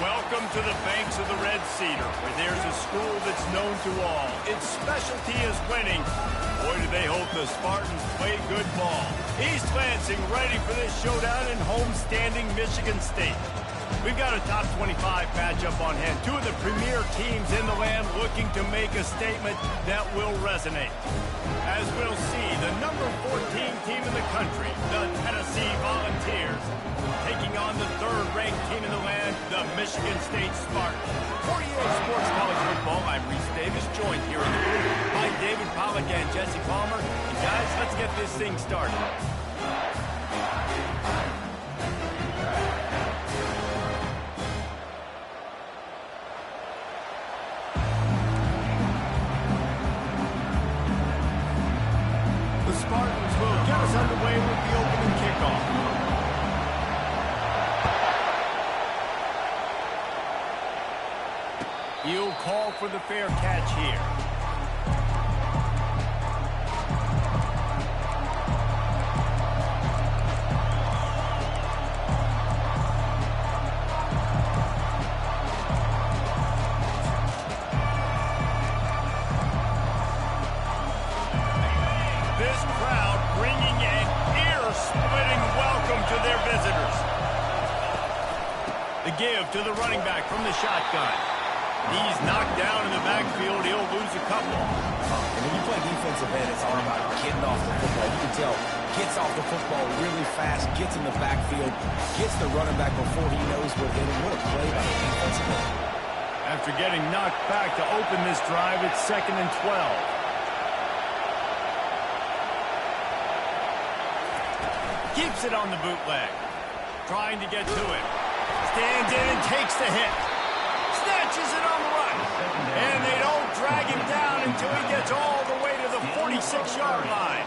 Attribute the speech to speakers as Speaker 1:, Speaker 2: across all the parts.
Speaker 1: Welcome to the banks of the Red Cedar, where there's a school that's known to all. Its specialty is winning. Boy, do they hope the Spartans play good ball. East Lansing ready for this showdown in homestanding Michigan State. We've got a top 25 matchup on hand. Two of the premier teams in the land looking to make a statement that will resonate. As we'll see, the number 14 team in the country, the Tennessee Volunteers, taking on the third-ranked team in the land, the Michigan State Spartans. For EA Sports College Football, I'm Reese Davis, joined here in the booth by David Pollack and Jesse Palmer. And guys, let's get this thing started. The Spartans will get us underway with the opening kickoff. He'll call for the fair catch here. This crowd bringing an ear-splitting welcome to their visitors. The give to the running back from the shotgun. He's knocked down in the backfield. He'll lose a couple.
Speaker 2: And when you play defensive end, it's all about getting off the football. You can tell, gets off the football really fast, gets in the backfield, gets the running back before he knows what hit him. What a play by the defensive end.
Speaker 1: After getting knocked back to open this drive, it's 2nd and 12. Keeps it on the bootleg. Trying to get to it. Stands in and takes the hit. Snatches it on the run. And they don't drag him down until he gets all the way to the 46-yard line.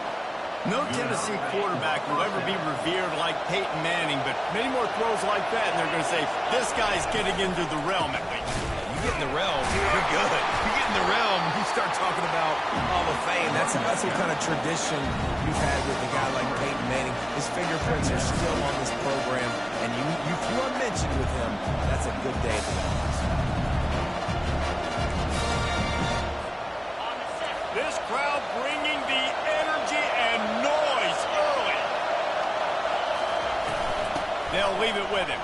Speaker 1: No Tennessee quarterback will ever be revered like Peyton Manning, but many more throws like that, and they're going to say, this guy's getting into the realm at least.
Speaker 2: You get in the realm, you're good. You get in the realm, you start talking about Hall of Fame. That's what kind of tradition you've had with a guy like Peyton Manning. His fingerprints are still on this program, and you are mentioned with him. That's a good day for the office.
Speaker 1: This crowd bringing the energy and noise early. They'll leave it with him.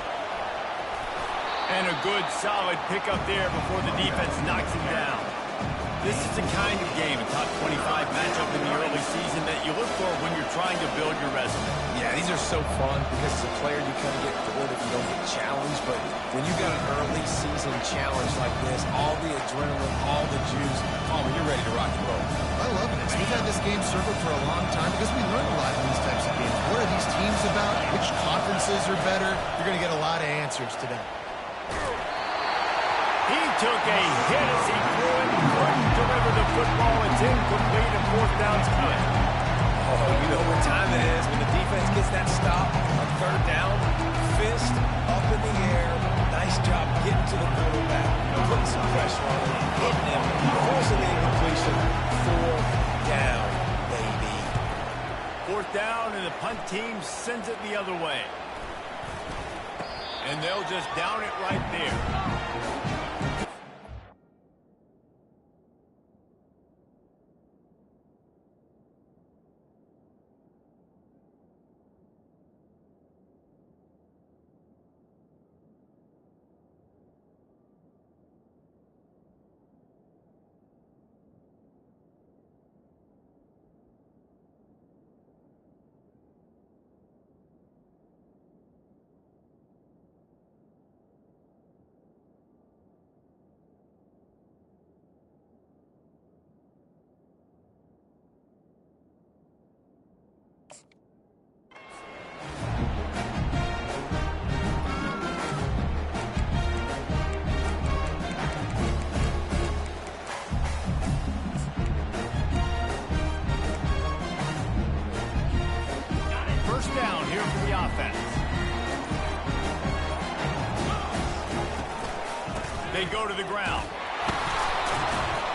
Speaker 1: And a good, solid pickup there before the defense knocks him down. This is the kind of game, a top 25 matchup in the early season that you look for when you're trying to build your resume.
Speaker 2: Yeah, these are so fun because as a player, you kind of get bored if you don't get challenged. But when you got an early season challenge like this, all the adrenaline, all the juice, you're ready to rock and roll.
Speaker 3: I love this. We've had this game circled for a long time because we learn a lot in these types of games. What are these teams about? Which conferences are better? You're going to get a lot of answers today.
Speaker 1: He took a hit as he threw it, couldn't deliver the football. It's incomplete and 4th down's cut.
Speaker 2: Oh, you know what time it is when the defense gets that stop on 3rd down, fist up in the air. Nice job getting to the quarterback, putting some pressure on him, hitting him, forcing the incompletion. 4th down, baby.
Speaker 1: 4th down, and the punt team sends it the other way. And they'll just down it right there. They go to the ground.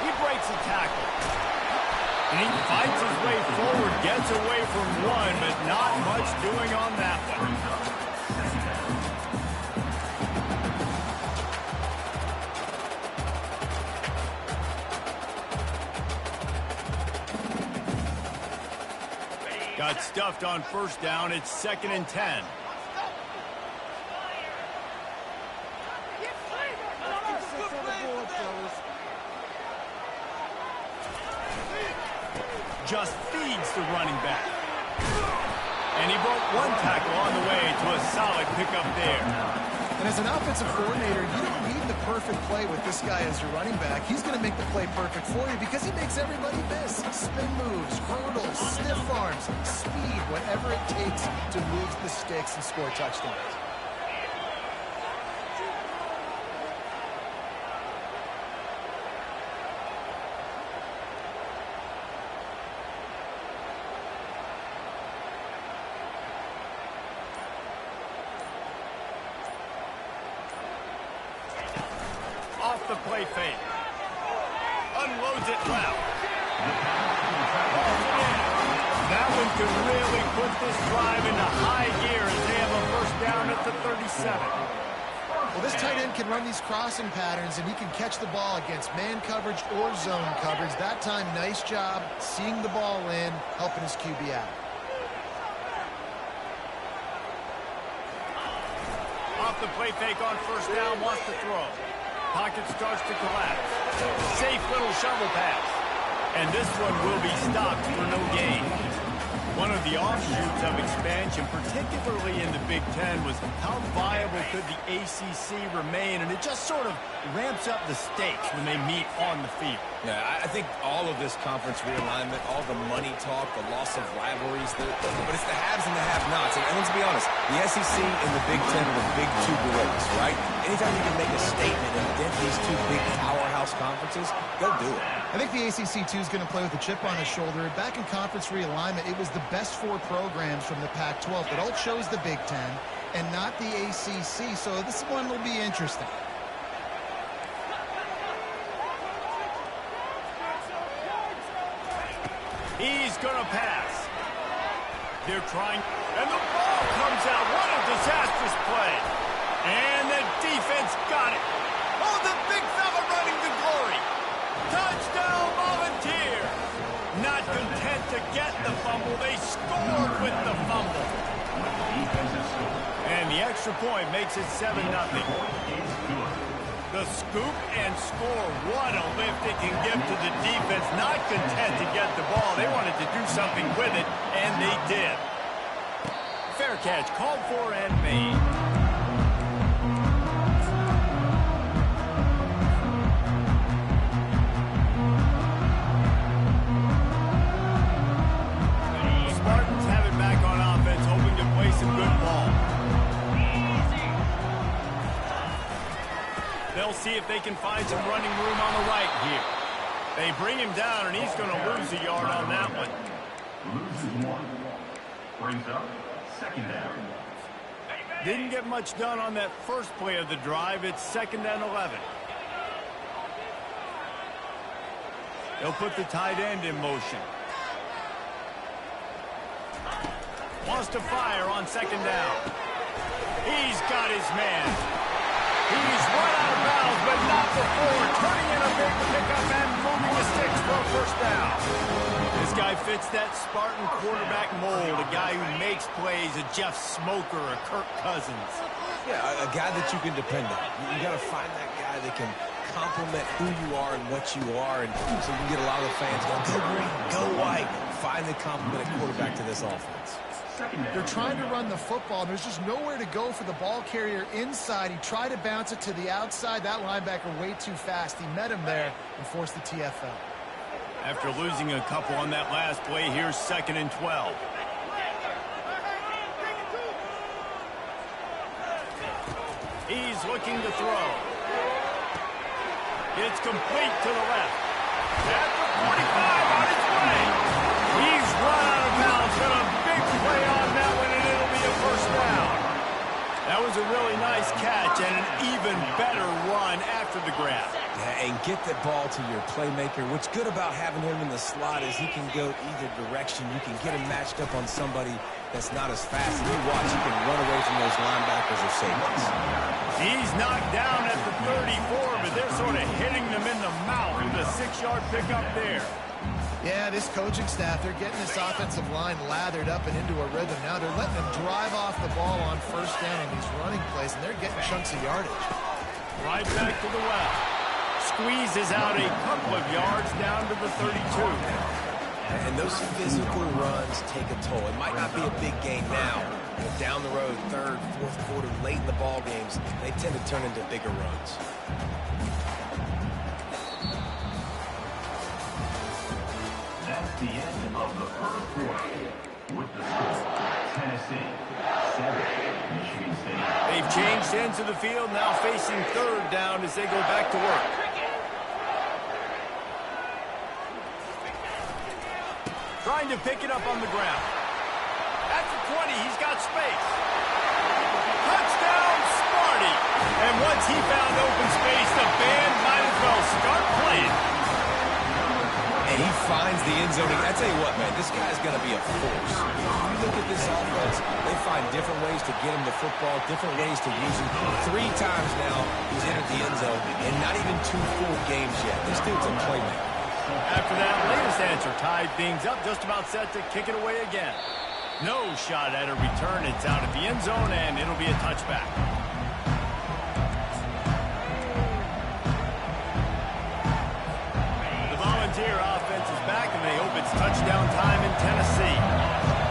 Speaker 1: He breaks a tackle. And he fights his way forward, gets away from one, but not much doing on that one. Got stuffed on first down. It's 2nd and 10. Just feeds the running back. And he broke one tackle on the way to a solid pickup there.
Speaker 3: And as an offensive coordinator, you don't need the perfect play with this guy as your running back. He's going to make the play perfect for you because he makes everybody miss. Spin moves, hurdles, stiff arms, speed, whatever it takes to move the sticks and score touchdowns.
Speaker 1: Off the play fake. Unloads it left. That one could really put this drive into high gear as they have a first down at the 37.
Speaker 3: Well, this tight end can run these crossing patterns, and he can catch the ball against man coverage or zone coverage. That time, nice job seeing the ball in, helping his QB out.
Speaker 1: Off the play fake on first down, wants to throw. Pocket starts to collapse. Safe little shovel pass. And this one will be stopped for no gain. One of the offshoots of expansion, particularly in the Big Ten, was how viable could the ACC remain, and it just sort of ramps up the stakes when they meet on the field.
Speaker 2: Yeah, I think all of this conference realignment, all the money talk, the loss of rivalries, but it's the haves and the have-nots. And let's be honest, the SEC and the Big Ten are the big two gorillas, right? Anytime you can make a statement and dent these two big powerhouse conferences, go do it.
Speaker 3: I think the ACC, too, is going to play with a chip on his shoulder. Back in conference realignment, it was the best 4 programs from the Pac-12 that all chose the Big Ten and not the ACC, so this one will be interesting.
Speaker 1: He's going to pass. They're trying, and the ball comes out. What a disastrous play. And the defense got it. Oh, the big fella running to glory. Touchdown, Volunteer. Not content to get the fumble, they scored with the fumble. And the extra point makes it 7-0. The scoop and score. What a lift it can give to the defense. Not content to get the ball. They wanted to do something with it, and they did. Fair catch called for and made. Spartans have it back on offense, hoping to play some good ball. They'll see if they can find some running room on the right here. They bring him down, and he's going to lose a yard on that one.
Speaker 4: Loses 1. Brings up 2nd down.
Speaker 1: Didn't get much done on that first play of the drive. It's 2nd and 11. They'll put the tight end in motion. Wants to fire on 2nd down. He's got his man. He's run out of bounds, but not before. Turning in a big pickup and moving the sticks for a first down. This guy fits that Spartan quarterback mold, a guy who makes plays, a Jeff Smoker, a Kirk Cousins.
Speaker 2: Yeah, a guy that you can depend on. You got to find that guy that can complement who you are and what you are, and so you can get a lot of the fans going, go green, go white. Find the complementing quarterback to this offense.
Speaker 3: They're trying to run the football. There's just nowhere to go for the ball carrier inside. He tried to bounce it to the outside. That linebacker way too fast. He met him there and forced the TFL.
Speaker 1: After losing a couple on that last play, here's 2nd and 12. He's looking to throw. It's complete to the left. At the 45 on its way. He's run out of bounds. Got a big play on that one, and it'll be a first down. That was a really nice catch and an even better run after the grab.
Speaker 2: Yeah, and get the ball to your playmaker. What's good about having him in the slot is he can go either direction. You can get him matched up on somebody that's not as fast. And you watch, he can run away from those linebackers or safeties.
Speaker 1: He's knocked down at the 34, but they're sort of hitting them in the mouth with a 6-yard pickup there.
Speaker 3: Yeah, this coaching staff, they're getting this offensive line lathered up and into a rhythm. Now they're letting them drive off the ball on first down on these running plays, and they're getting chunks of yardage.
Speaker 1: Right back to the left. Squeezes out a couple of yards down to the 32.
Speaker 2: And those physical runs take a toll. It might not be a big game now, but down the road, third, fourth quarter, late in the ball games, they tend to turn into bigger runs.
Speaker 4: That's the end of the first quarter. With the score, Tennessee 7, Michigan State.
Speaker 1: They've changed ends of the field, now facing third down as they go back to work. Trying to pick it up on the ground. At the 20, he's got space. Touchdown, Sparty. And once he found open space, the band might as well start playing.
Speaker 2: And he finds the end zone. I tell you what, man, this guy's going to be a force. You look at this offense, they find different ways to get him the football, different ways to use him. 3 times now he's entered the end zone, and not even 2 full games yet. This dude's a playmaker.
Speaker 1: After that latest answer, tied things up, just about set to kick it away again. No shot at a return. It's out of the end zone, and it'll be a touchback. The Volunteer offense is back, and they hope it's touchdown time in Tennessee.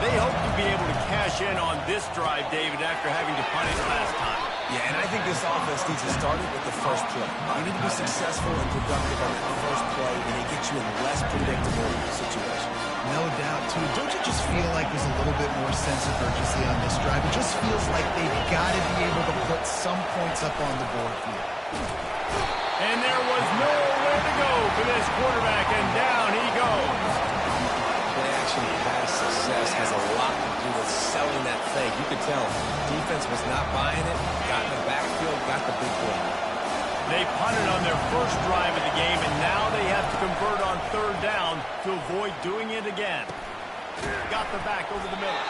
Speaker 1: They hope to be able to cash in on this drive, David, after having to punt it last time.
Speaker 2: Yeah, and I think this offense needs to start it with the first play. You need to be successful and productive on that first play, and it gets you in less predictable situations.
Speaker 3: No doubt, too. Don't you just feel like there's a little bit more sense of urgency on this drive? It just feels like they've got to be able to put some points up on the board here.
Speaker 1: And there was nowhere to go for this quarterback, and down he goes.
Speaker 2: Play action pass success has a lot to do with selling that thing. You could tell defense was not buying it, got in the backfield, got the big play.
Speaker 1: They punted on their first drive of the game, and now they have to convert on third down to avoid doing it again. Got the back over the middle.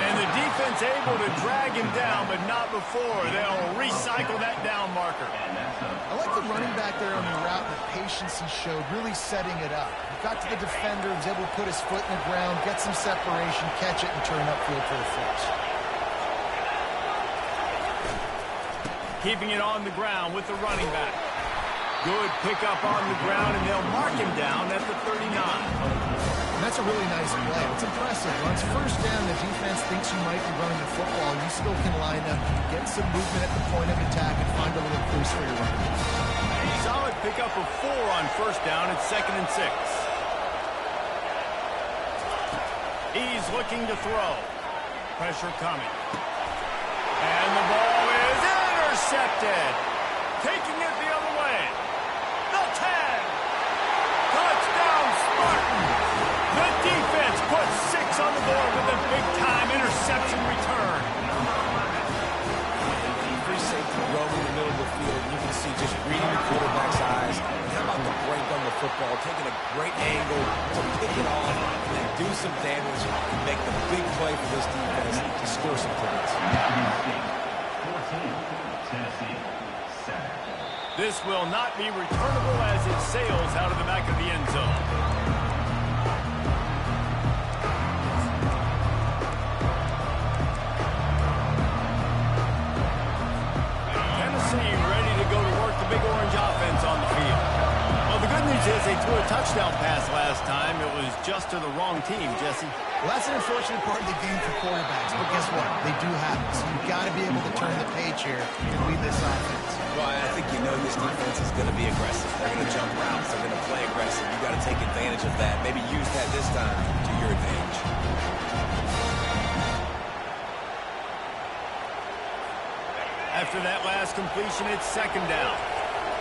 Speaker 1: And the defense able to drag him down, but not before. They'll recycle that down marker.
Speaker 3: I like the running back there on the route, the patience he showed, really setting it up. He got to the defender, was able to put his foot in the ground, get some separation, catch it, and turn upfield for the force.
Speaker 1: Keeping it on the ground with the running back. Good pickup on the ground, and they'll mark him down at the 39.
Speaker 3: And that's a really nice play. It's impressive. Once first down, the defense thinks you might be running the football. You still can line up, get some movement at the point of attack, and find a little crease for your running.
Speaker 1: Solid pickup of 4 on first down at 2nd and 6. He's looking to throw. Pressure coming. And the ball is intercepted. Taking it the other way. The 10. Touchdown, Spartan. The defense puts 6 on the board with a big-time interception return.
Speaker 2: Free safety roaming in the middle of the field. You can see just reading the quarterback's eyes. And how about the break on the football? Taking a great angle to pick it off and then do some damage and make the big play for this defense to score some points.
Speaker 4: 14, Tennessee 7.
Speaker 1: This will not be returnable as it sails out of the back of the end zone. Tennessee ready to go to work the Big Orange offense on the field. Well, the good news is they threw a touchdown pass last time. It was just to the wrong team, Jesse.
Speaker 3: Well, that's an unfortunate part of the game for quarterbacks, but guess what? They do have it, so you've got to be able to turn the page here and lead this offense.
Speaker 2: Well, I think you know this defense is going to be aggressive. They're going to jump routes. They're going to play aggressive. You've got to take advantage of that. Maybe use that this time to your advantage.
Speaker 1: After that last completion, it's 2nd down.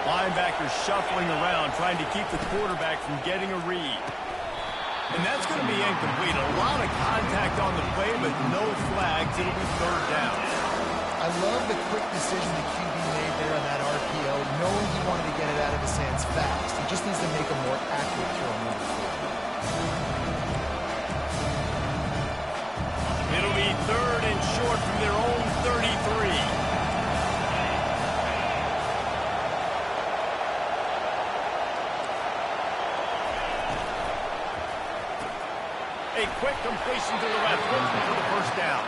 Speaker 1: Linebackers shuffling around, trying to keep the quarterback from getting a read. And that's going to be incomplete. A lot of contact on the play, but no flags. It'll be 3rd down.
Speaker 3: I love the quick decision the QB made there on that RPO, knowing he wanted to get it out of his hands fast. He just needs to make a more accurate throw moving forward.
Speaker 1: It'll be 3rd and short from their own 33. a quick completion to the left, looking for the first down.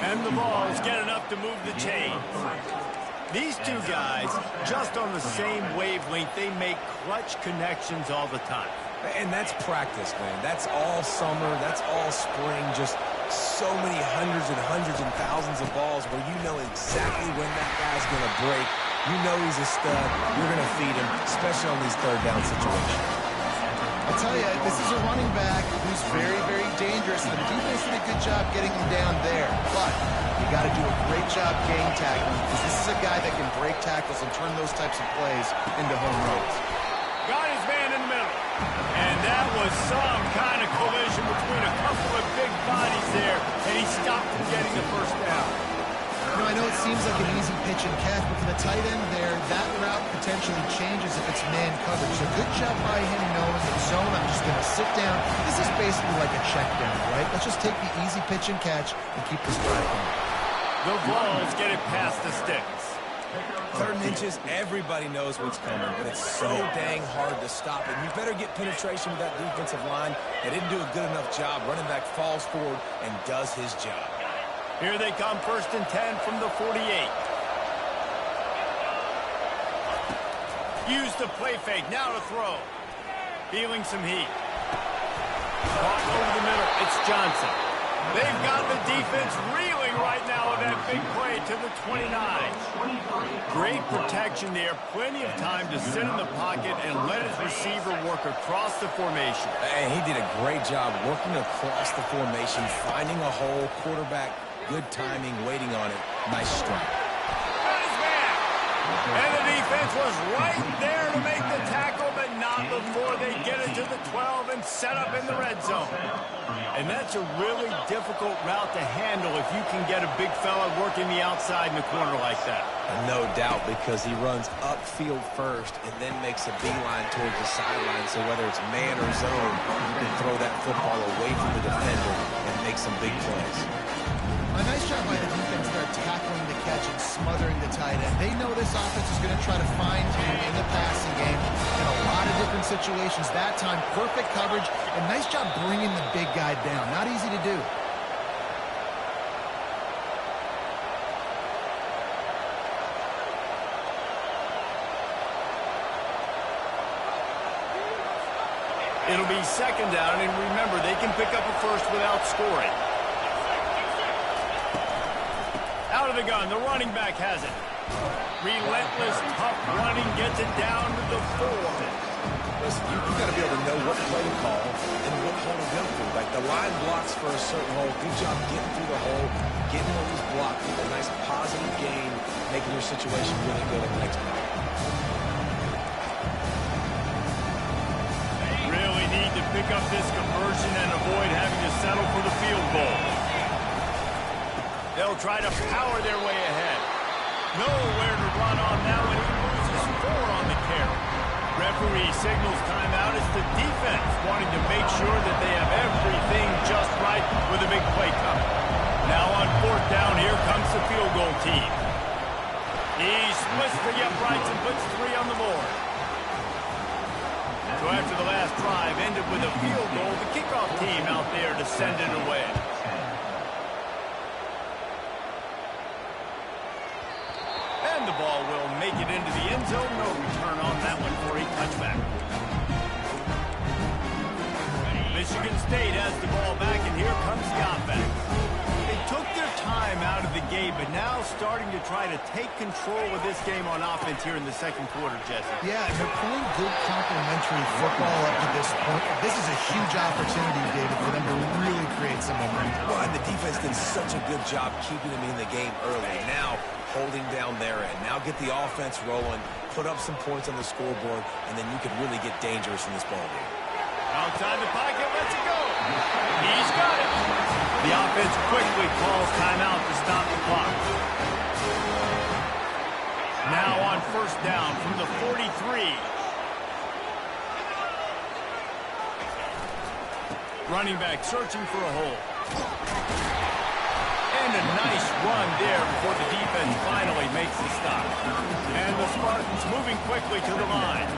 Speaker 1: And the Vols get enough to move the chains. These two guys, just on the same wavelength, they make clutch connections all the time.
Speaker 2: And that's practice, man. That's all summer. That's all spring. Just so many hundreds and thousands of balls where you know exactly when that guy's going to break. You know he's a stud. You're going to feed him, especially on these third down situations.
Speaker 3: I'll tell you, this is a running back who's very, very dangerous. The defense did a good job getting him down there. But you got to do a great job game tackling because this is a guy that can break tackles and turn those types of plays into home runs.
Speaker 1: Got his man in the middle. And that was some kind of collision between a couple of big bodies there, and he stopped from getting the first down.
Speaker 3: You know, I know it seems like an easy pitch and catch, but for the tight end there, that route potentially changes if it's man coverage. So good job by him knowing the zone. I'm just going to sit down. This is basically like a check down, right? Let's just take the easy pitch and catch and keep this drive going.
Speaker 1: The Vols get it past the sticks.
Speaker 2: 3rd and inches, everybody knows what's coming, but it's so dang hard to stop it. You better get penetration with that defensive line. They didn't do a good enough job. Running back falls forward and does his job.
Speaker 1: Here they come, 1st and 10 from the 48. Use the play fake, now to throw. Feeling some heat. Caught over the middle, it's Johnson. They've got the defense reeling right now with that big play to the 29. Great protection there, plenty of time to sit in the pocket and let his receiver work across the formation.
Speaker 2: And he did a great job working across the formation, finding a hole, quarterback, good timing, waiting on it. Nice strike.
Speaker 1: And the defense was right there to make the tackle, but not before they get it to the 12 and set up in the red zone. And that's a really difficult route to handle if you can get a big fella working the outside in the corner like that.
Speaker 2: No doubt, because he runs upfield first and then makes a beeline towards the sideline. So whether it's man or zone, you can throw that football away from the defender and make some big plays.
Speaker 3: A nice job by the defense there tackling the catch and smothering the tight end. They know this offense is going to try to find him in the passing game in a lot of different situations. That time, perfect coverage, and nice job bringing the big guy down. Not easy to do.
Speaker 1: It'll be 2nd down, and remember, they can pick up a first without scoring. Out of the gun, the running back has it. Relentless, tough running, gets it down to the 4.
Speaker 2: Listen, you got to be able to know what play to call and what hole to go through. Like the line blocks for a certain hole. Good job getting through the hole, getting what was blocked with a nice positive gain, making your situation really good on the next play.
Speaker 1: Really need to pick up this conversion and avoid having to settle for the field goal. They'll try to power their way ahead. Nowhere to run on now, and he loses 4 on the carry. Referee signals timeout. It's the defense wanting to make sure that they have everything just right with a big play coming. Now on 4th down, here comes the field goal team. He splits the uprights and puts 3 on the board. So after the last drive ended with a field goal, the kickoff team out there to send it away. The ball will make it into the end zone. No return on that one for a touchback. Michigan State has the ball back, and here comes the offense. They took their time out of the game, but now starting to try to take control of this game on offense here in the 2nd quarter, Jesse.
Speaker 3: Yeah, and they're playing good complementary football up to this point. This is a huge opportunity, David, for them to really create some momentum.
Speaker 2: Well, and the defense did such a good job keeping them in the game early. Now, holding down their end. Now get the offense rolling, put up some points on the scoreboard, and then you can really get dangerous in this ball game.
Speaker 1: Outside the pocket, lets it go. He's got it. The offense quickly calls timeout to stop the clock. Now on 1st down from the 43. Running back searching for a hole. And a nice run there before the defense finally makes the stop. And the Spartans moving quickly to the line.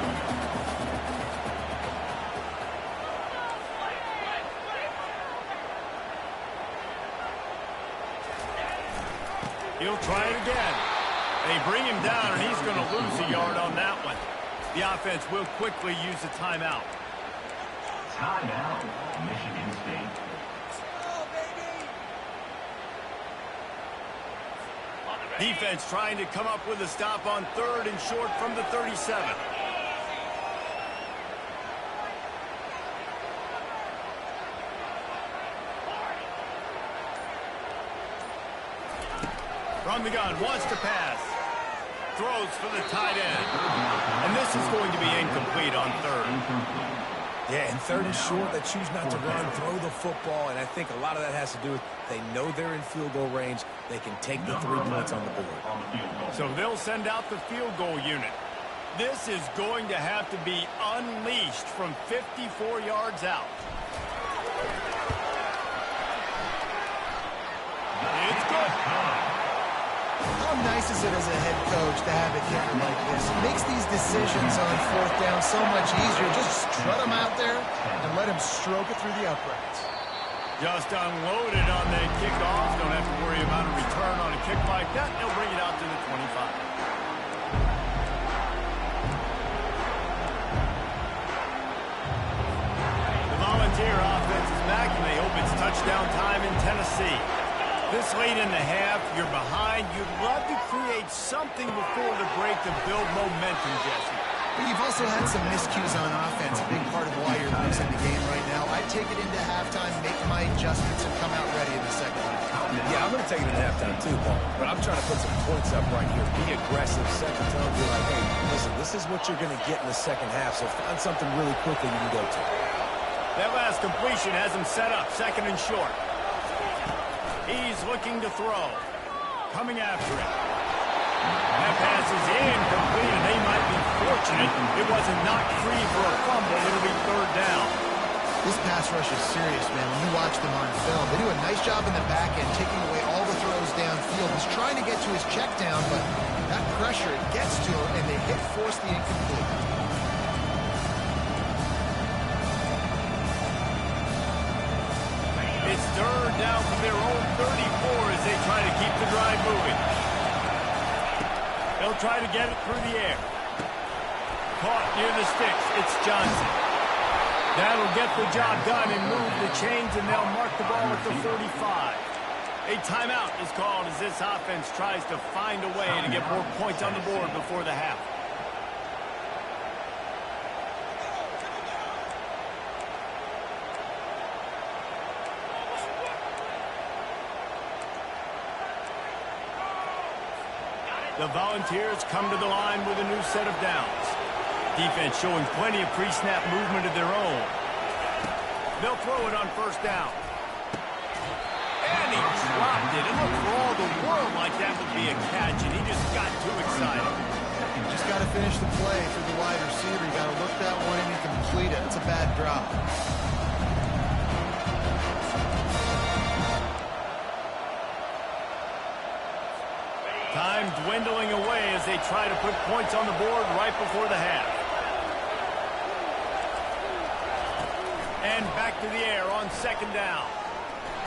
Speaker 1: He'll try it again. They bring him down, and he's going to lose a yard on that one. The offense will quickly use a timeout.
Speaker 4: Timeout, Michigan State.
Speaker 1: Defense trying to come up with a stop on 3rd and short from the 37. From the gun, wants to pass. Throws for the tight end. And this is going to be incomplete on 3rd.
Speaker 2: Yeah, and 3rd and short, they choose not to run, throw the football, and I think a lot of that has to do with they know they're in field goal range. They can take the 3 points on the board.
Speaker 1: So they'll send out the field goal unit. This is going to have to be unleashed from 54 yards out. It's good.
Speaker 3: How nice is it as a head coach to have a kicker like this? He makes these decisions on 4th down so much easier. Just strut him out there and let him stroke it through the uprights.
Speaker 1: Just unloaded on the kickoff. Don't have to worry about a return on a kick like that. They'll bring it out to the 25. The Volunteer offense is back, and they hope it's touchdown time in Tennessee. This late in the half, you're behind. You'd love to create something before the break to build momentum, Jesse.
Speaker 3: But you've also had some miscues on offense, a big part of why you're losing the game right now. I'd take it into halftime, make my adjustments, and come out ready in the second half.
Speaker 2: Yeah, I'm going to take it into halftime too, Paul. But I'm trying to put some points up right here. Be aggressive, set the tone, be like, hey, listen, this is what you're going to get in the second half, so find something really quickly you can go to.
Speaker 1: That last completion has him set up, 2nd and short. He's looking to throw. Coming after it. That pass is incomplete, and they might be fortunate it wasn't knocked free for a fumble. It'll be 3rd down.
Speaker 3: This pass rush is serious, man. When you watch them on film, they do a nice job in the back end, taking away all the throws downfield. He's trying to get to his check down, but that pressure gets to him, and they force the incomplete.
Speaker 1: It's 3rd down from their own 34 as they try to keep the drive moving. They'll try to get it through the air. Caught near the sticks. It's Johnson. That'll get the job done and move the chains, and they'll mark the ball at the 45. A timeout is called as this offense tries to find a way to get more points on the board before the half. The Volunteers come to the line with a new set of downs. Defense showing plenty of pre-snap movement of their own. They'll throw it on 1st down. And he dropped it. It looked for all the world like that would be a catch, and he just got too excited.
Speaker 3: You just got to finish the play through the wide receiver. You got to look that one and you complete it. It's a bad drop.
Speaker 1: Time dwindling away as they try to put points on the board right before the half. And back to the air on 2nd down.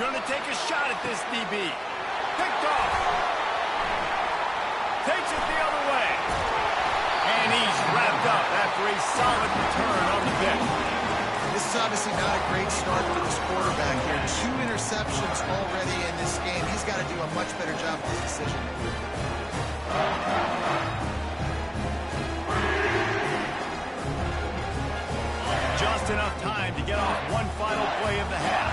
Speaker 1: Going to take a shot at this DB. Picked off. Takes it the other way. And he's wrapped up after a solid return on the pick.
Speaker 3: This is obviously not a great start for this quarterback here. 2 interceptions already in this game. He's got to do a much better job with his decision.
Speaker 1: Just enough time to get off one final play of the half.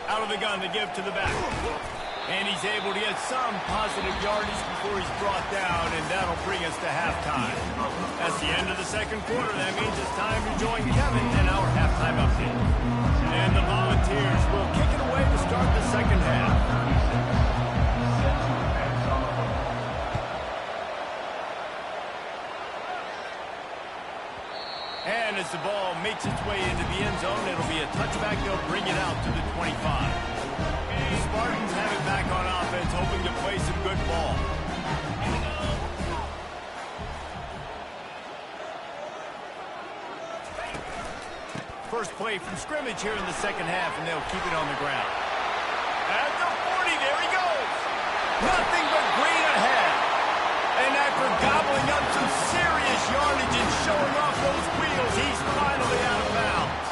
Speaker 1: Out of the gun to give to the back. And he's able to get some positive yardage before he's brought down, and that'll bring us to halftime. That's the end of the second quarter. That means it's time to join Kevin in our halftime update. And the Volunteers will kick it away to start the second half. And as the ball makes its way into the end zone, it'll be a touchback. They'll bring it out to the 25. The Spartans have it back on offense, hoping to play some good ball. first play from scrimmage here in the second half, and they'll keep it on the ground. At the 40, there he goes. Nothing but green ahead. And after gobbling up some serious yardage and showing off those wheels, he's finally out of bounds.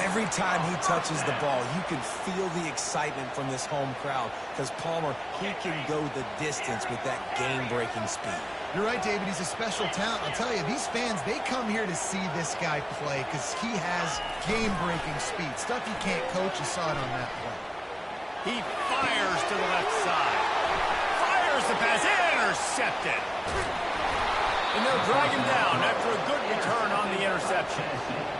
Speaker 2: Every time he touches the ball, you can feel the excitement from this home crowd because Palmer, he can go the distance with that game-breaking speed.
Speaker 3: You're right, David. He's a special talent. I'll tell you, these fans, they come here to see this guy play because he has game-breaking speed. Stuff you can't coach. You saw it on that play.
Speaker 1: He fires to the left side. Fires the pass. Intercepted. And they'll drag him down after a good return on the interception.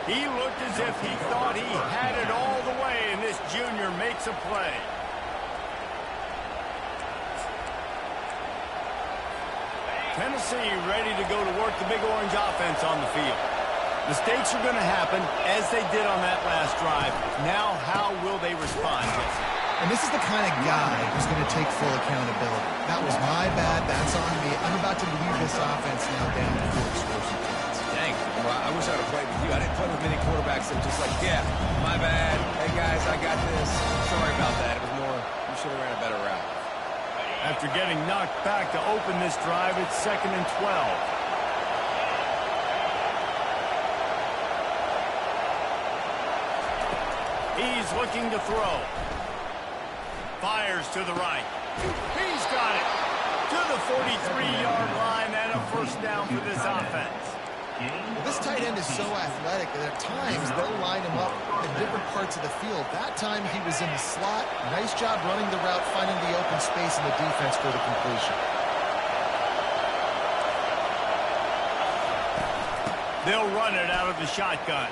Speaker 1: He looked as if he thought he had it all the way, and this junior makes a play. Tennessee ready to go to work the Big Orange offense on the field. Mistakes are going to happen, as they did on that last drive. Now, how will they respond, Jesse?
Speaker 3: And this is the kind of guy who's going to take full accountability. That was my bad. That's on me. I'm about to lead this offense now down to 4 scores and points.
Speaker 2: Dang. Well, I wish I would have played with you. I didn't play with many quarterbacks that were just like, yeah, my bad. Hey, guys, I got this. Sorry about that. It was more, you should have ran a better route.
Speaker 1: After getting knocked back to open this drive, it's 2nd and 12. He's looking to throw. Fires to the right. He's got it. To the 43-yard line and a first down for this offense.
Speaker 3: Well, this tight end is so athletic that at times they'll line him up in different parts of the field. That time he was in the slot. Nice job running the route, finding the open space in the defense for the completion.
Speaker 1: They'll run it out of the shotgun.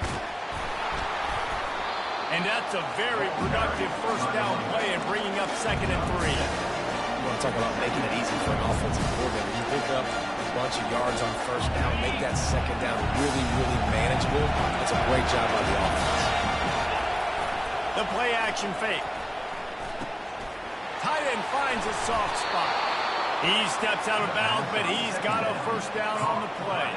Speaker 1: And that's a very productive first down play and bringing up 2nd and 3.
Speaker 2: You want to talk about making it easy for an offensive coordinator. You pick up a bunch of yards on first down, make that second down really, really manageable. That's a great job by the offense.
Speaker 1: The play action fake. Tight end finds a soft spot. He steps out of bounds, but he's got a first down on the play.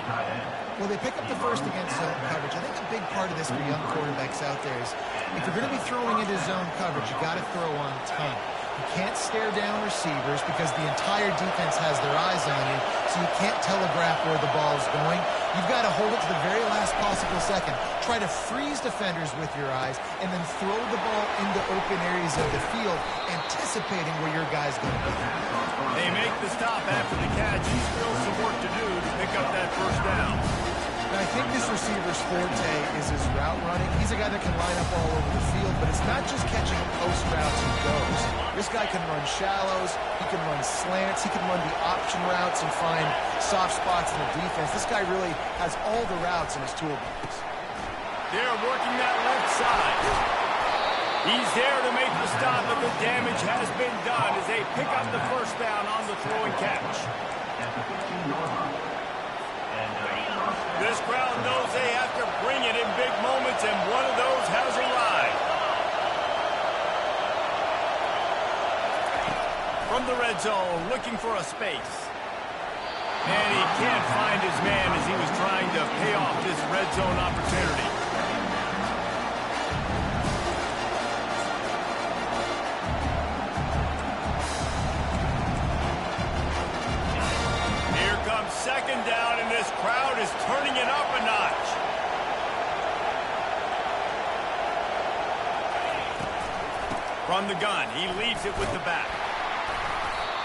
Speaker 3: Well, they pick up the first against zone coverage. I think a big part of this for young quarterbacks out there is if you're going to be throwing into zone coverage, you got to throw on time. You can't stare down receivers because the entire defense has their eyes on you, so you can't telegraph where the ball is going. You've got to hold it to the very last possible second. Try to freeze defenders with your eyes, and then throw the ball into open areas of the field, anticipating where your guy's going to be.
Speaker 1: They make the stop after the catch. He's still some work to do to pick up that first down.
Speaker 3: Now, I think this receiver's forte is his route running. He's a guy that can line up all over the field, but it's not just catching post routes and goes. This guy can run shallows, he can run slants, he can run the option routes and find soft spots in the defense. This guy really has all the routes in his toolbox.
Speaker 1: They're working that left side. He's there to make the stop, but the damage has been done as they pick up the first down on the throw and catch. This crowd knows they have to bring it in big moments, and one of those has arrived. From the red zone, looking for a space. And he can't find his man as he was trying to pay off this red zone opportunity. Second down, and this crowd is turning it up a notch. From the gun, he leaves it with the back.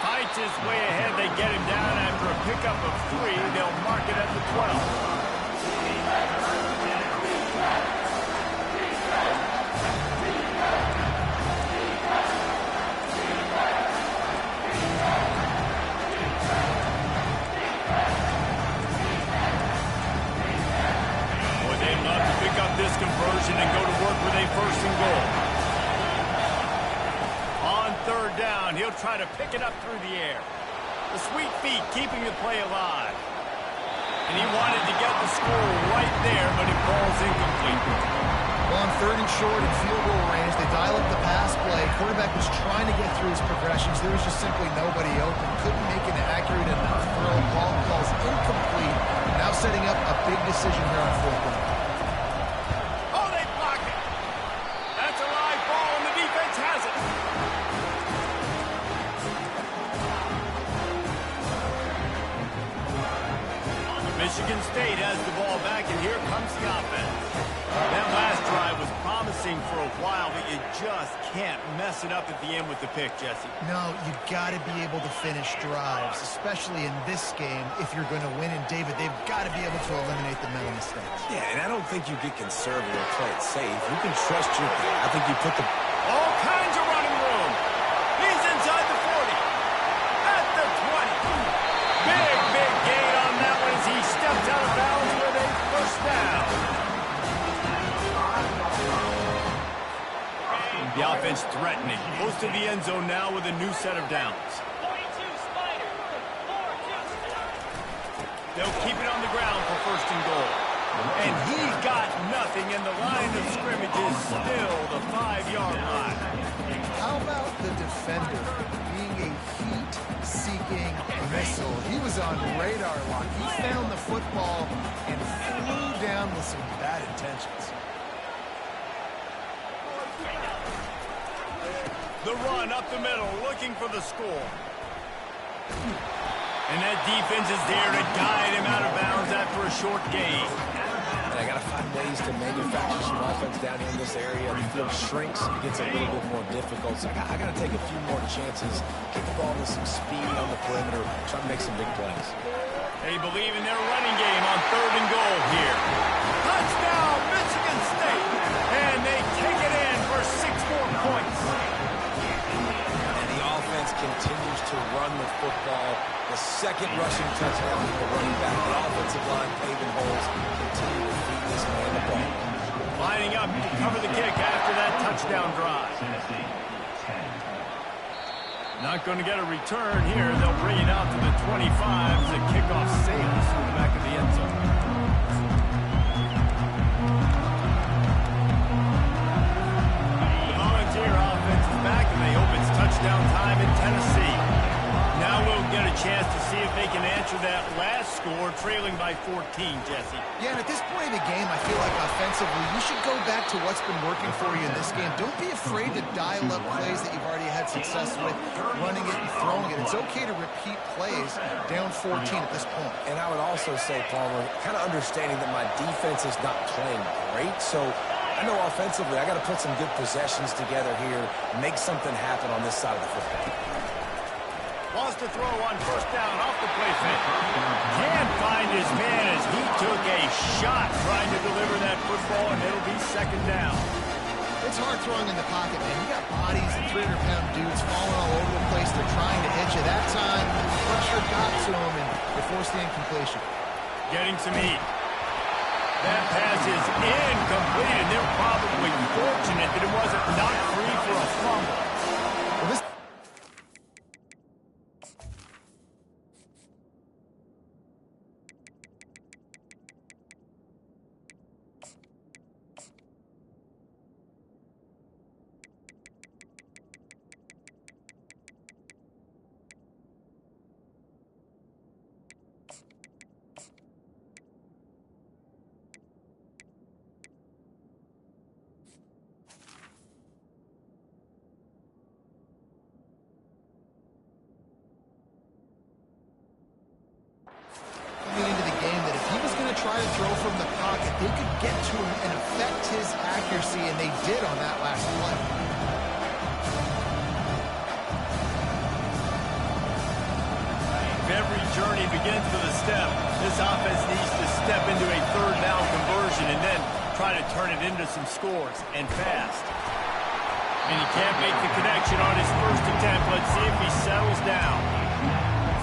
Speaker 1: Fights his way ahead. They get him down after a pickup of 3. They'll mark it at the 12. This conversion and go to work with a first and goal. On third down, he'll try to pick it up through the air. The sweet feet keeping the play alive. And he wanted to get the score right there, but it falls incomplete.
Speaker 3: Well, on 3rd and short and field goal range, they dial up the pass play. Quarterback was trying to get through his progressions. There was just simply nobody open. Couldn't make an accurate enough throw. Ball calls incomplete. Now setting up a big decision here on 4th down.
Speaker 1: Michigan State has the ball back, and here comes the offense. That last drive was promising for a while, but you just can't mess it up at the end with the pick, Jesse.
Speaker 3: No, you got to be able to finish drives, especially in this game. If you're going to win, and David, they've got to be able to eliminate the mental mistakes.
Speaker 2: Yeah, and I don't think you get conservative or play it safe. You can trust your guy. I think you put the...
Speaker 1: All kinds of running room. He's inside the 40. At the 20. Big gain on that one as he steps out of bounds with a first down. The offense threatening. Close to the end zone now with a new set of downs. They'll keep it on the ground for first and goal. And he's got nothing, and the line of scrimmage is still the 5-yard line.
Speaker 3: How about the defender being a heat-seeking missile? He was on radar lock. He found the football and flew down with some bad intentions.
Speaker 1: The run up the middle, looking for the score. And that defense is there to guide him out of bounds after a short gain.
Speaker 2: And I got to find ways to manufacture some offense down here in this area. The field shrinks, it gets a little bit more difficult. So I got to take a few more chances, kick the ball with some speed on the perimeter, try to make some big plays.
Speaker 1: They believe in their running game on third and goal here. Touchdown, Michigan State! And they take it in for 6 more points.
Speaker 2: Continues to run the football. The second rushing touchdown with the running back. The offensive line paving holes. Continue to feed this man the ball.
Speaker 1: Lining up to cover the kick after that touchdown drive. Not going to get a return here. They'll bring it out to the 25 as the kickoff sails through the back of the end zone. The Volunteer offense is back, and they hope it's touchdown time in Tennessee. Now we'll get a chance to see if they can answer that last score, trailing by 14, Jesse.
Speaker 3: Yeah, and at this point in the game, I feel like offensively, you should go back to what's been working for you in this game. Don't be afraid to dial up plays that you've already had success with, running it and throwing it. It's okay to repeat plays down 14 at this point.
Speaker 2: And I would also say, Palmer, kind of understanding that my defense is not playing great, so I know offensively I got to put some good possessions together here, make something happen on this side of the football.
Speaker 1: Wants to throw on first down off the play fake. Can't find his man as he took a shot trying to deliver that football, and it'll be second down.
Speaker 3: It's hard throwing in the pocket, man. You got bodies and 300-pound dudes falling all over the place. They're trying to hit you. That time, pressure got to him, and they forced the incompletion.
Speaker 1: Getting some heat. That pass is incomplete, and they're probably fortunate that it wasn't knocked free for a fumble.
Speaker 3: Well, this into the game that if he was going to try to throw from the pocket, they could get to him and affect his accuracy, and they did on that last play.
Speaker 1: If every journey begins with a step, this offense needs to step into a third down conversion and then try to turn it into some scores, and fast. And he can't make the connection on his first attempt. Let's see if he settles down.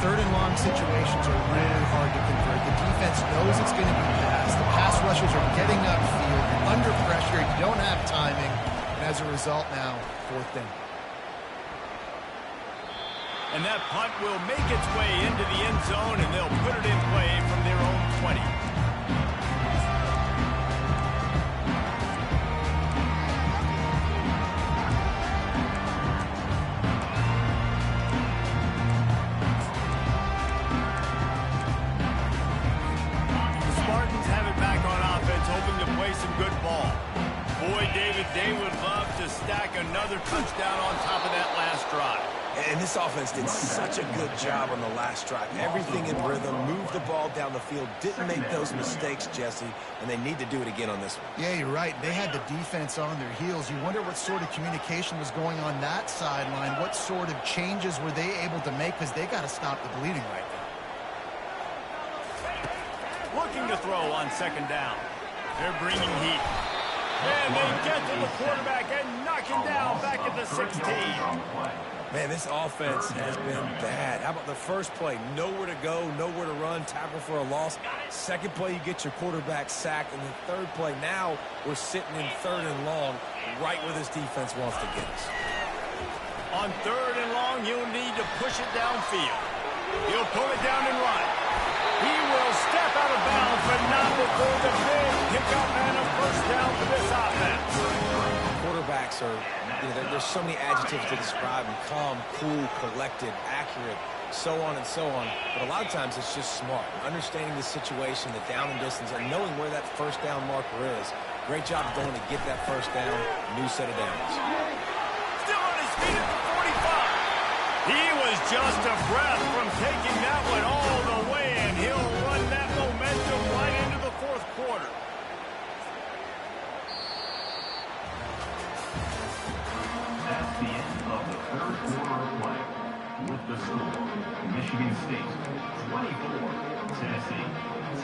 Speaker 3: Third and long situations are really hard to convert. The defense knows it's going to be passed. The pass rushers are getting upfield. You're under pressure. You don't have timing. And as a result now, fourth down.
Speaker 1: And that punt will make its way into the end zone, and they'll put it in play from their own 20. Boy, David, they would love to stack another touchdown on top of that last drive.
Speaker 2: And this offense did such a good job on the last drive. Everything in rhythm, moved the ball down the field, didn't make those mistakes, Jesse, and they need to do it again on this one.
Speaker 3: Yeah, you're right. They had the defense on their heels. You wonder what sort of communication was going on that sideline. What sort of changes were they able to make, because they got to stop the bleeding right now.
Speaker 1: Looking to throw on second down. They're bringing heat. And they get to the quarterback and knock him down back at the 16.
Speaker 2: Man, this offense has been bad. How about the first play? Nowhere to go, nowhere to run, tackle for a loss. Second play, you get your quarterback sacked. And the third play, now we're sitting in third and long, right where this defense wants to get us.
Speaker 1: On third and long, he'll need to push it downfield. He'll pull it down and run. He will step out of bounds, but not before the big pickup and a first down for this offense.
Speaker 2: Quarterbacks are, there's so many adjectives to describe them: calm, cool, collected, accurate, so on and so on. But a lot of times it's just smart, understanding the situation, the down and distance, and knowing where that first down marker is. Great job going to get that first down, new set of downs.
Speaker 1: Still on his feet at the 45. He was just a breath from taking that one all the way, and he'll run that momentum right into the fourth quarter.
Speaker 4: That's the end of the third quarter of play. With the score, Michigan State 24, Tennessee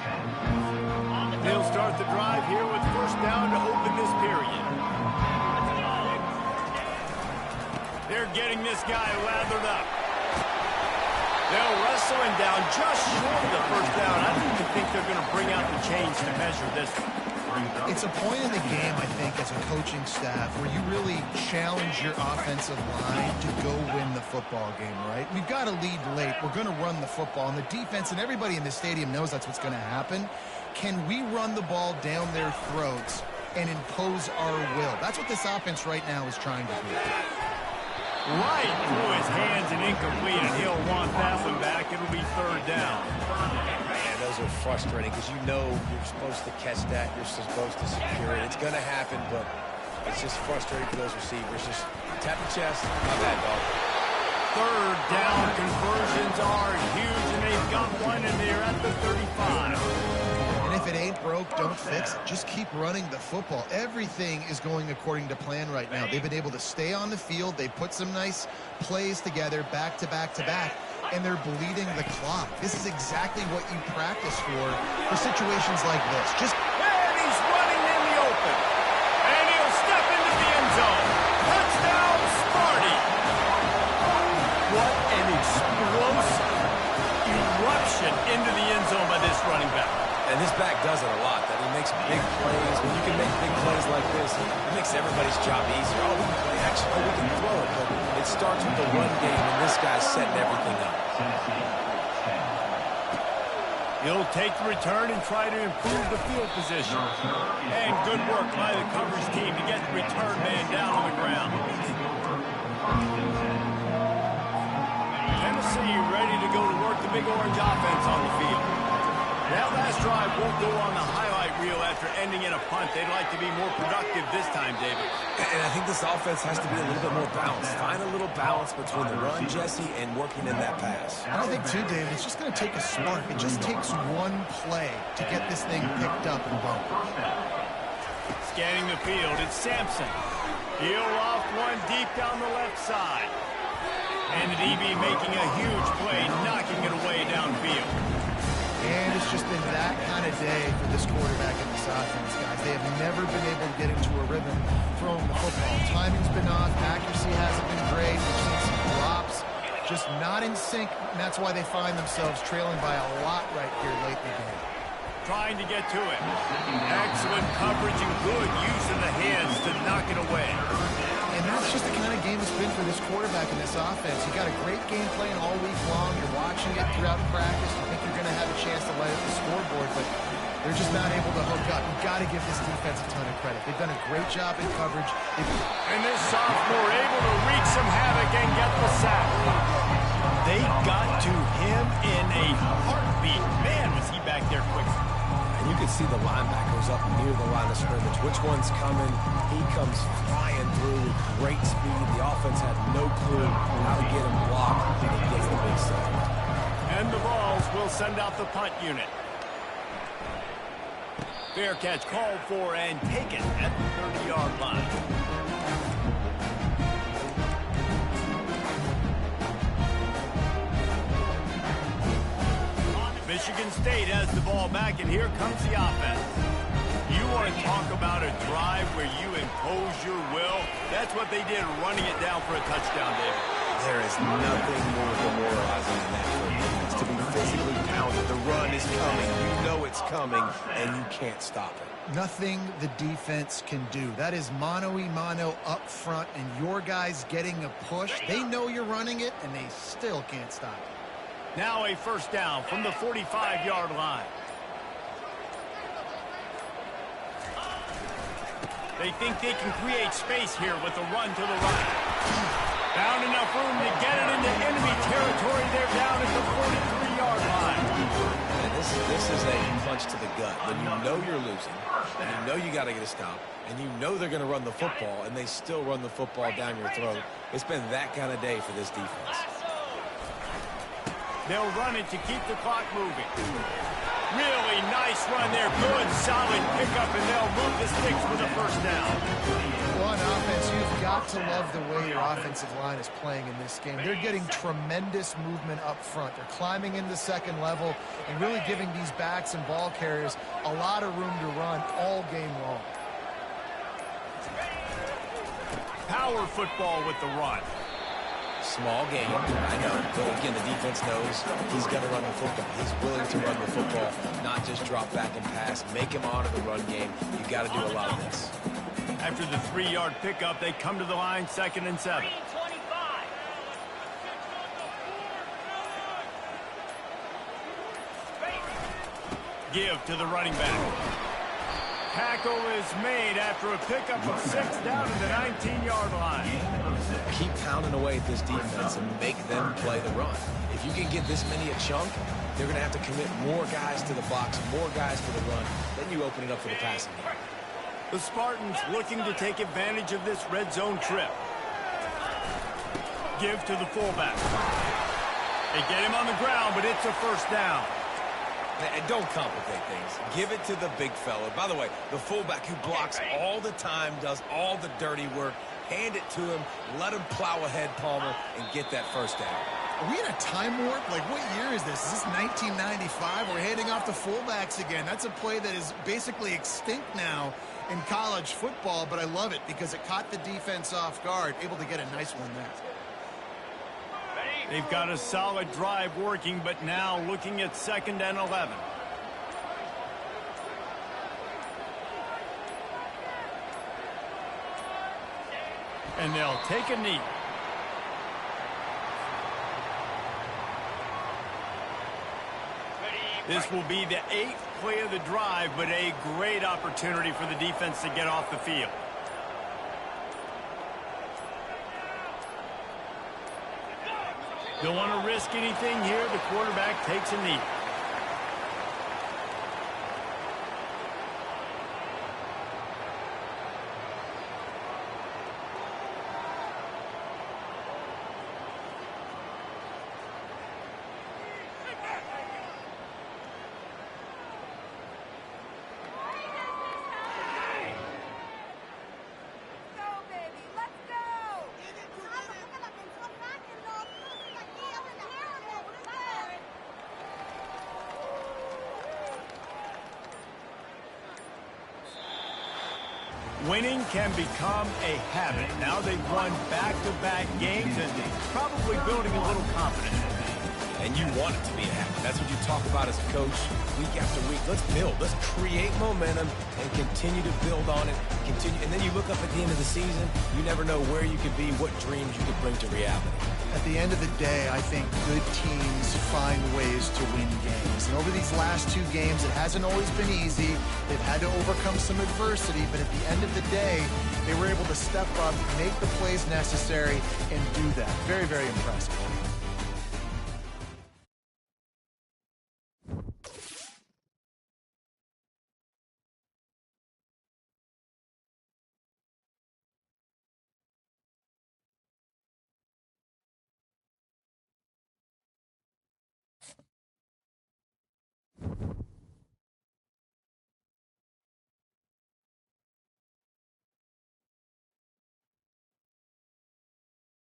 Speaker 4: 10.
Speaker 1: They'll start the drive here with first down to open this period. They're getting this guy lathered up. They'll wrestle him down just short of the first down. I don't even think they're going to bring out the chains to measure this one.
Speaker 3: It's a point in the game, I think, as a coaching staff, where you really challenge your offensive line to go win the football game, right? We've got to lead late. We're going to run the football. And the defense and everybody in the stadium knows that's what's going to happen. Can we run the ball down their throats and impose our will? That's what this offense right now is trying to do.
Speaker 1: Right through his hands and incomplete, and he'll want that one back. It'll be third down.
Speaker 2: Man, those are frustrating because you know you're supposed to catch that. You're supposed to secure it. It's going to happen, but it's just frustrating for those receivers. Just tap the chest. Not bad, dog.
Speaker 1: Third down conversions are huge, and they've got one, and they're at the 35.
Speaker 3: And if it ain't broke, don't fix it. Just keep running the football. Everything is going according to plan right now. They've been able to stay on the field. They put some nice plays together back to back to back, and they're bleeding the clock. This is exactly what you practice for situations like this.
Speaker 1: And he's running in the open. And he'll step into the end zone. Touchdown, Sparty. What an explosive eruption into the end zone by this running back.
Speaker 2: And this back does it a lot. That he makes big plays. When you can make big plays like this, it makes everybody's job easier. Oh, we can play action. Oh, we can throw it. But it starts with the run game, and this guy's setting everything up.
Speaker 1: He'll take the return and try to improve the field position. And good work by the coverage team to get the return man down on the ground. Tennessee ready to go to work the big orange offense on the field. That last drive won't go on the highlight reel after ending in a punt. They'd like to be more productive this time, David.
Speaker 2: And I think this offense has to be a little bit more balanced. Find a little balance between the run, Jesse, and working in that pass.
Speaker 3: And I think, too, David, it's just going to take a spark. It just takes one play to get this thing picked up and going.
Speaker 1: Scanning the field, it's Sampson. He'll off one deep down the left side. And the DB making a huge play, knocking it away downfield.
Speaker 3: And it's just been that kind of day for this quarterback and this offense, guys. They have never been able to get into a rhythm throwing the football. Timing's been off. Accuracy hasn't been great. We've seen some drops. Just not in sync, and that's why they find themselves trailing by a lot right here late in the game.
Speaker 1: Trying to get to it. Excellent coverage and good use of the hands to knock it away.
Speaker 3: And that's just the kind of game it's been for this quarterback and this offense. You got a great game plan all week long. You're watching it throughout practice. You think you're going to have a chance to light up the scoreboard, but they're just not able to hook up. You've got to give this defense a ton of credit. They've done a great job in coverage.
Speaker 1: And this sophomore able to wreak some havoc and get the sack. They got to him in a heartbeat. Man, was he back there quick.
Speaker 2: And you can see the linebackers up near the line of scrimmage. Which one's coming? He comes flying through with great speed. The offense had no clue how to get him blocked, and he gets the big save.
Speaker 1: And the Vols will send out the punt unit. Fair catch called for and taken at the 30-yard line. Michigan State has the ball back, and here comes the offense. You want to talk about a drive where you impose your will? That's what they did, running it down for a touchdown, David.
Speaker 2: There is nothing more demoralizing than that for a defense. To be physically pounded, the run is coming, you know it's coming, and you can't stop it.
Speaker 3: Nothing the defense can do. That is mano-a-mano up front, and your guys getting a push. They know you're running it, and they still can't stop it.
Speaker 1: Now a first down from the 45-yard line. They think they can create space here with a run to the right. Found enough room to get it into enemy territory. They're down at the 43-yard line.
Speaker 2: And this is a punch to the gut. When you know you're losing, and you know you got to get a stop, and you know they're going to run the football, and they still run the football down your throat. It's been that kind of day for this defense.
Speaker 1: They'll run it to keep the clock moving. Really nice run there. Good, solid pickup, and they'll move the sticks with a first down.
Speaker 3: Well, on offense, you've got to love the way your offensive line is playing in this game. They're getting tremendous movement up front. They're climbing in the second level and really giving these backs and ball carriers a lot of room to run all game long.
Speaker 1: Power football with the run.
Speaker 2: Small game, I know, but again, the defense knows he's going to run the football. He's willing to run the football, not just drop back and pass, make him honor the run game. You got to do a lot of this.
Speaker 1: After the 3-yard pickup, they come to the line, 2nd and 7. Give to the running back. Tackle is made after a pickup of 6 down at the 19-yard line.
Speaker 2: Keep pounding away at this defense and make them play the run. If you can get this many a chunk, they're going to have to commit more guys to the box, more guys to the run. Then you open it up for the passing game.
Speaker 1: The Spartans looking to take advantage of this red zone trip. Give to the fullback. They get him on the ground, but it's a first down.
Speaker 2: And don't complicate things. Give it to the big fella. By the way, the fullback who blocks all the time, does all the dirty work. Hand it to him, let him plow ahead, Palmer, and get that first down.
Speaker 3: Are we in a time warp? Like, what year is this? Is this 1995? We're handing off to fullbacks again. That's a play that is basically extinct now in college football, but I love it because it caught the defense off guard, able to get a nice one there.
Speaker 1: They've got a solid drive working, but now looking at 2nd and 11. And they'll take a knee. This will be the 8th play of the drive, but a great opportunity for the defense to get off the field. Don't want to risk anything here. The quarterback takes a knee. Winning can become a habit. Now they've won back-to-back games and probably building a little confidence.
Speaker 2: And you want it to be a habit. That's what you talk about as a coach week after week. Let's build. Let's create momentum and continue to build on it. And then you look up at the end of the season, you never know where you could be, what dreams you could bring to reality.
Speaker 3: At the end of the day, I think good teams find ways to win games. And over these last 2 games, it hasn't always been easy. They've had to overcome some adversity, but at the end of the day, they were able to step up, make the plays necessary, and do that. Very, very impressive.